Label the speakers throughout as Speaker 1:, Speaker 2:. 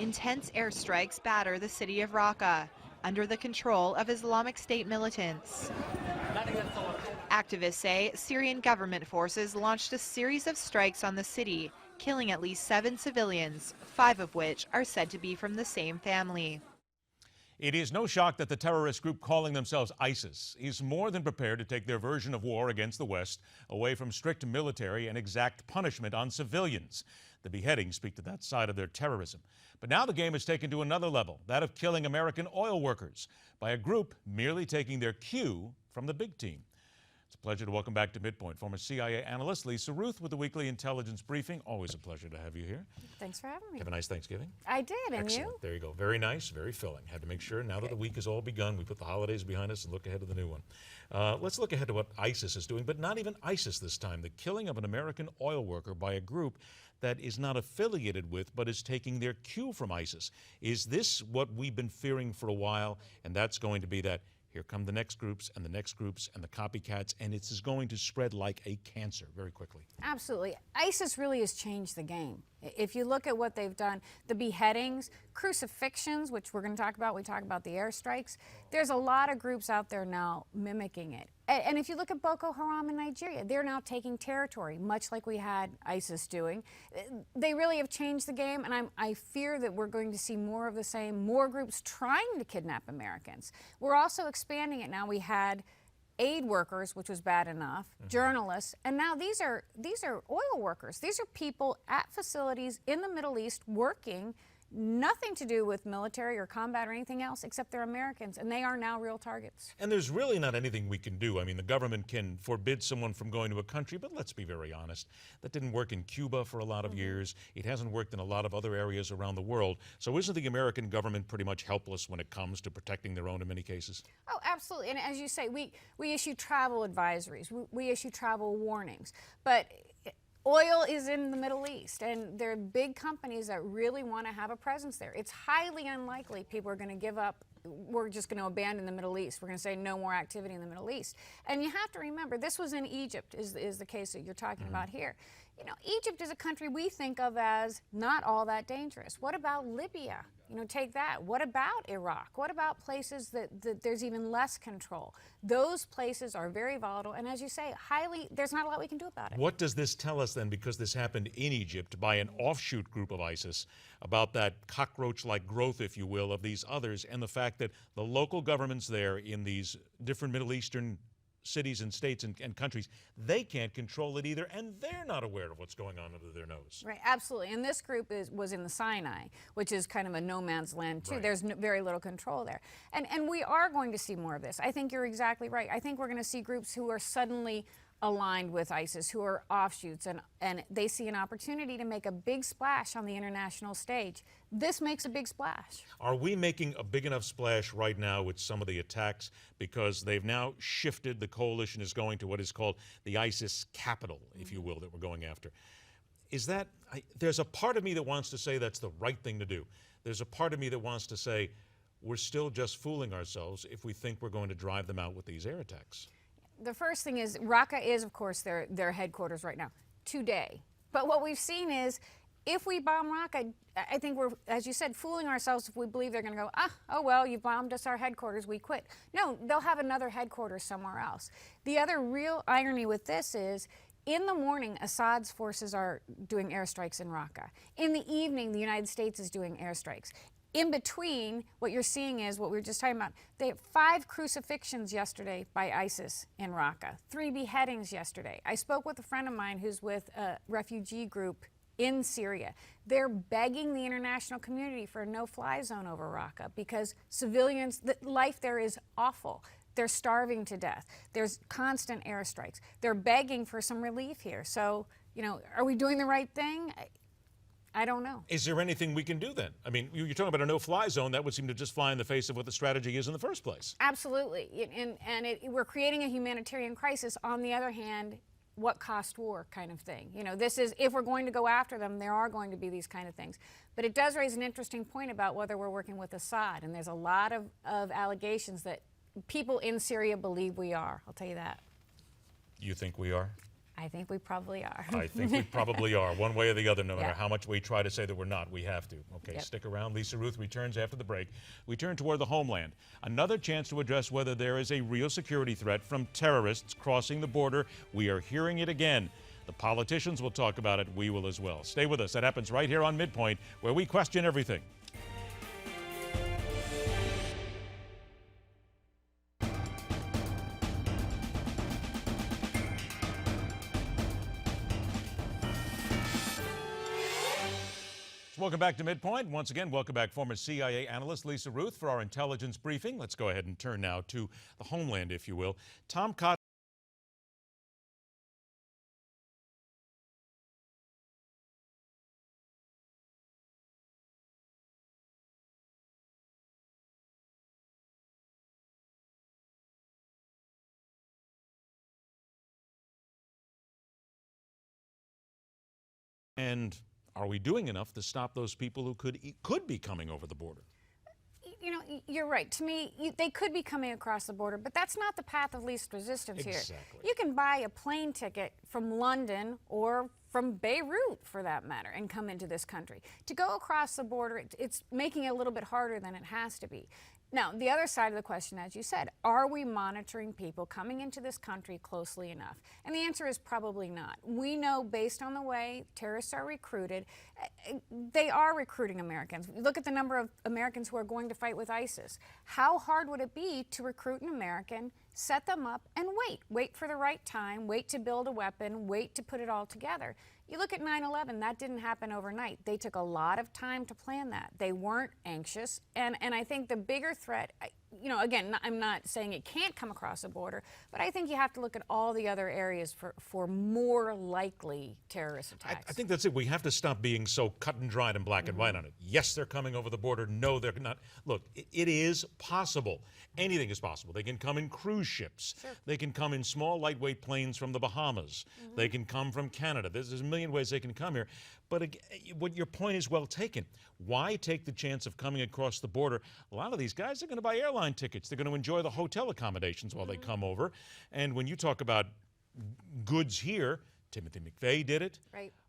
Speaker 1: Intense airstrikes batter the city of Raqqa, under the control of Islamic State militants. Activists say Syrian government forces launched a series of strikes on the city, killing at least 7 civilians, 5 of which are said to be from the same family.
Speaker 2: It is no shock that the terrorist group calling themselves ISIS is more than prepared to take their version of war against the West away from strict military and exact punishment on civilians. The beheadings speak to that side of their terrorism. But now the game is taken to another level, that of killing American oil workers by a group merely taking their cue from the big team. It's a pleasure to welcome back to MidPoint former CIA analyst Lisa Ruth with the weekly intelligence briefing. Always a pleasure to have you here.
Speaker 3: Thanks for having me.
Speaker 2: Have a nice Thanksgiving.
Speaker 3: I did, and
Speaker 2: Excellent.
Speaker 3: you?
Speaker 2: There you go. Very nice, very filling. Had to make sure now that the week has all begun, we put the holidays behind us and look ahead to the new one. Let's look ahead to what ISIS is doing, but not even ISIS this time. The killing of an American oil worker by a group that is not affiliated with but is taking their cue from ISIS. Is this what we've been fearing for a while? And that's going to be that here come the next groups and the next groups and the copycats, and it's going to spread like a cancer very quickly.
Speaker 3: Absolutely. ISIS really has changed the game. If you look at what they've done, the beheadings, crucifixions, which we're going to talk about, we talk about the airstrikes, there's a lot of groups out there now mimicking it. And if you look at Boko Haram in Nigeria, they're now taking territory, much like we had ISIS doing. They really have changed the game, and I fear that we're going to see more of the same, more groups trying to kidnap Americans. We're also expanding it now. We had aid workers, which was bad enough, journalists, and now these are oil workers. These are people at facilities in the Middle East working, nothing to do with military or combat or anything else, except they're Americans, and they are now real targets.
Speaker 2: And there's really not anything we can do. I mean, the government can forbid someone from going to a country, but let's be very honest. That didn't work in Cuba for a lot of years. It hasn't worked in a lot of other areas around the world. So isn't the American government pretty much helpless when it comes to protecting their own in many cases?
Speaker 3: Oh, absolutely. And as you say, we issue travel advisories. We issue travel warnings. But oil is in the Middle East, and there are big companies that really want to have a presence there. It's highly unlikely people are going to give up. We're just going to abandon the Middle East. We're going to say no more activity in the Middle East. And you have to remember, this was in Egypt, is the case that you're talking about here. You know, Egypt is a country we think of as not all that dangerous. What about Libya? You know, take that. What about Iraq? What about places that there's even less control? Those places are very volatile, and as you say, there's not a lot we can do about it.
Speaker 2: What does this tell us then, because this happened in Egypt by an offshoot group of ISIS, about that cockroach-like growth, if you will, of these others, and the fact that the local governments there in these different Middle Eastern cities and states and countries, they can't control it either, and they're not aware of what's going on under their nose.
Speaker 3: Right, absolutely. And this group was in the Sinai, which is kind of a no man's land too.
Speaker 2: Right.
Speaker 3: There's very little control there. And we are going to see more of this. I think you're exactly right. I think we're going to see groups who are suddenly aligned with ISIS, who are offshoots, and they see an opportunity to make a big splash on the international stage. This makes a big splash.
Speaker 2: Are we making a big enough splash right now with some of the attacks, because they've now shifted, the coalition is going to what is called the ISIS capital, if you will, that we're going after? Is that, there's a part of me that wants to say that's the right thing to do. There's a part of me that wants to say we're still just fooling ourselves if we think we're going to drive them out with these air attacks.
Speaker 3: The first thing is, Raqqa is, of course, their headquarters right now, today. But what we've seen is, if we bomb Raqqa, I think we're, as you said, fooling ourselves if we believe they're going to go, oh well, you bombed us our headquarters, we quit. No, they'll have another headquarters somewhere else. The other real irony with this is, in the morning, Assad's forces are doing airstrikes in Raqqa. In the evening, the United States is doing airstrikes. In between, what you're seeing is what we were just talking about. They had 5 crucifixions yesterday by ISIS in Raqqa, 3 beheadings yesterday. I spoke with a friend of mine who's with a refugee group in Syria. They're begging the international community for a no-fly zone over Raqqa because civilians, life there is awful. They're starving to death. There's constant airstrikes. They're begging for some relief here. So, you know, are we doing the right thing? I don't know. Is
Speaker 2: there anything we can do then? I mean, you're talking about a no-fly zone. That would seem to just fly in the face of what the strategy is in the first place.
Speaker 3: Absolutely. We're creating a humanitarian crisis. On the other hand, what cost war kind of thing. You know, this is, if we're going to go after them, there are going to be these kind of things. But it does raise an interesting point about whether we're working with Assad. And there's a lot of allegations that people in Syria believe we are. I'll tell you that.
Speaker 2: You think we are?
Speaker 3: I think we probably are.
Speaker 2: I think we probably are, one way or the other, no matter
Speaker 3: Yeah.
Speaker 2: how much we try to say that we're not. We have to. Okay,
Speaker 3: Yep.
Speaker 2: Stick around. Lisa Ruth returns after the break. We turn toward the homeland. Another chance to address whether there is a real security threat from terrorists crossing the border. We are hearing it again. The politicians will talk about it. We will as well. Stay with us. That happens right here on MidPoint, where we question everything. Welcome back to MidPoint. Once again, welcome back former CIA analyst Lisa Ruth for our intelligence briefing. Let's go ahead and turn now to the homeland, if you will. Tom Cotton. And are we doing enough to stop those people who could be coming over the border?
Speaker 3: You know, you're right. To me, they could be coming across the border, but that's not the path of least resistance here.
Speaker 2: Exactly.
Speaker 3: You can buy a plane ticket from London or from Beirut, for that matter, and come into this country. To go across the border, it's making it a little bit harder than it has to be. Now, the other side of the question, as you said, are we monitoring people coming into this country closely enough? And the answer is probably not. We know, based on the way terrorists are recruited, they are recruiting Americans. Look at the number of Americans who are going to fight with ISIS. How hard would it be to recruit an American, set them up, and wait for the right time, wait to build a weapon, wait to put it all together? You look at 9/11, that didn't happen overnight. They took a lot of time to plan that. They weren't anxious. And I think the bigger threat, you know, again, I'm not saying it can't come across the border, but I think you have to look at all the other areas for more likely terrorist attacks.
Speaker 2: I think that's it. We have to stop being so cut and dried and black and white on it. Yes, they're coming over the border. No, they're not. Look, it is possible. Anything is possible. They can come in cruise ships.
Speaker 3: Sure.
Speaker 2: They can come in small, lightweight planes from the Bahamas. They can come from Canada. There's a million ways they can come here. But what your point is well taken. Why take the chance of coming across the border? A lot of these guys are going to buy airline tickets. They're going to enjoy the hotel accommodations while they come over. And when you talk about goods here, Timothy McVeigh did it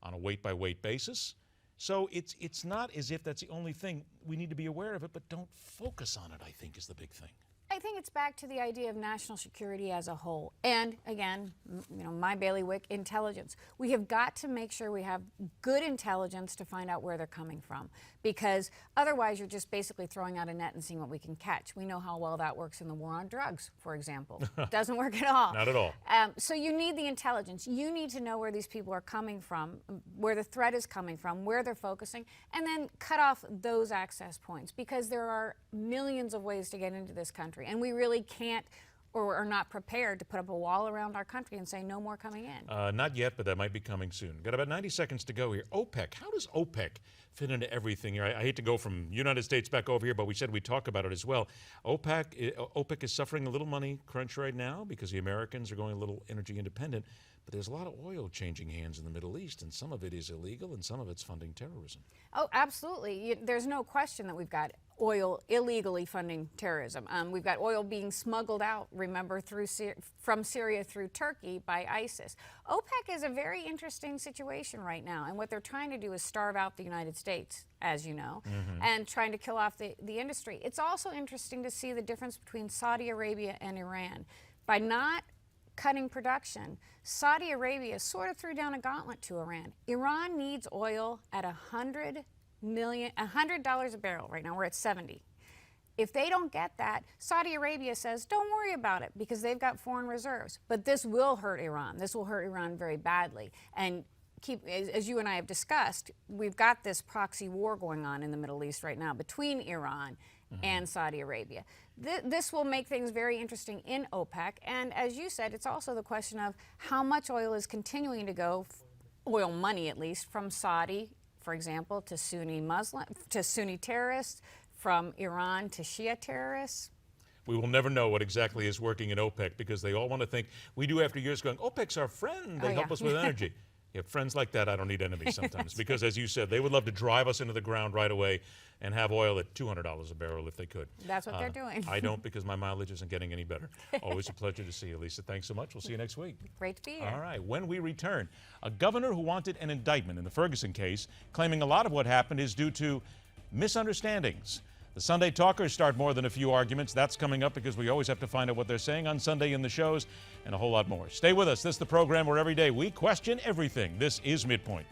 Speaker 2: on a weight-by-weight basis. So it's not as if that's the only thing. We need to be aware of it, but don't focus on it, I think, is the big thing.
Speaker 3: I think it's back to the idea of national security as a whole. And again, you know, my bailiwick, intelligence. We have got to make sure we have good intelligence to find out where they're coming from, because otherwise you're just basically throwing out a net and seeing what we can catch. We know how well that works in the war on drugs, for example. It doesn't work at all.
Speaker 2: Not at all.
Speaker 3: So you need the intelligence. You need to know where these people are coming from, where the threat is coming from, where they're focusing, and then cut off those access points, because there are millions of ways to get into this country. And we really can't or are not prepared to put up a wall around our country and say no more coming in.
Speaker 2: Not yet, but that might be coming soon. Got about 90 seconds to go here. OPEC, how does OPEC fit into everything here? I hate to go from United States back over here, but we said we'd talk about it as well. OPEC is suffering a little money crunch right now because the Americans are going a little energy independent. But there's a lot of oil changing hands in the Middle East, and some of it is illegal, and some of it's funding terrorism.
Speaker 3: Oh, absolutely. There's no question that we've got oil illegally funding terrorism. We've got oil being smuggled out, remember, from Syria through Turkey by ISIS. OPEC is a very interesting situation right now, and what they're trying to do is starve out the United States, as you know, and trying to kill off the industry. It's also interesting to see the difference between Saudi Arabia and Iran. By not cutting production, Saudi Arabia sort of threw down a gauntlet to Iran. Iran needs oil at $100 a barrel. Right now we're at 70. If they don't get that, Saudi Arabia says, don't worry about it, because they've got foreign reserves. But this will hurt Iran. This will hurt Iran very badly. And as you and I have discussed, we've got this proxy war going on in the Middle East right now between Iran and Saudi Arabia. This will make things very interesting in OPEC. And as you said, it's also the question of how much oil is continuing to go, oil money at least, from Saudi, for example, to Sunni terrorists, from Iran to Shia terrorists.
Speaker 2: We will never know what exactly is working in OPEC, because they all want to think, we do after years going, OPEC's our friend, they help us with energy. Yeah, friends like that, I don't need enemies sometimes because, as you said, they would love to drive us into the ground right away and have oil at $200 a barrel if they could.
Speaker 3: That's what they're doing.
Speaker 2: I don't because my mileage isn't getting any better. Always a pleasure to see you, Lisa. Thanks so much. We'll see you next week.
Speaker 3: Great to be here.
Speaker 2: All right. When we return, a governor who wanted an indictment in the Ferguson case, claiming a lot of what happened is due to misunderstandings. The Sunday Talkers start more than a few arguments. That's coming up because we always have to find out what they're saying on Sunday in the shows and a whole lot more. Stay with us. This is the program where every day we question everything. This is MidPoint.